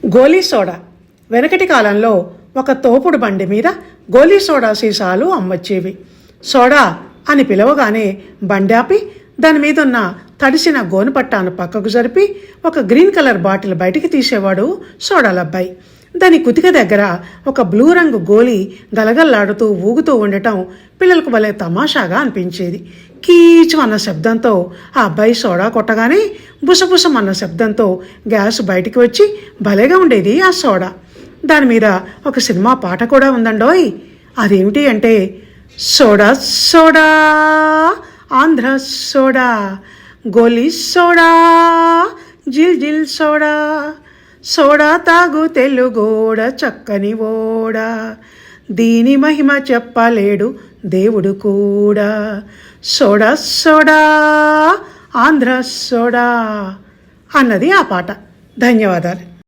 గోలీ soda. వెనకటి కాలంలో ఒక తోపుడు బండి మీద గోలీ సోడా సీసాలు అమ్మొచ్చేవి. సోడా అని పిలవగానే బండి ఆపి దాని మీద ఉన్న తడిసిన గోనుపట్టాను పక్కకు జరిపి ఒక గ్రీన్ కలర్ బాటిల్ బయటికి తీసేవాడు సోడాలబ్బాయి. దాని కుతిక దగ్గర ఒక బ్లూ రంగు గోలీ గలగల్లాడుతూ ఊగుతూ ఉండటం పిల్లలకు భలే తమాషాగా అనిపించేది. కీచు అన్న శబ్దంతో ఆ అబ్బాయి సోడా కొట్టగానే బుసబుసం అన్న శబ్దంతో గ్యాస్ బయటికి వచ్చి భలేగా ఉండేది ఆ సోడా. దాని మీద ఒక సినిమా పాట కూడా ఉందండోయ్. అదేమిటి అంటే, సోడా సోడా ఆంధ్ర సోడా, గోలీ సోడా జిల్ జిల్ సోడా, సోడా తాగు తెలుగోడ చక్కని ఓడా, దీని మహిమ చెప్పలేడు దేవుడు కూడా, సోడా సోడా ఆంధ్ర సోడా అన్నది ఆ పాట. ధన్యవాదాలు.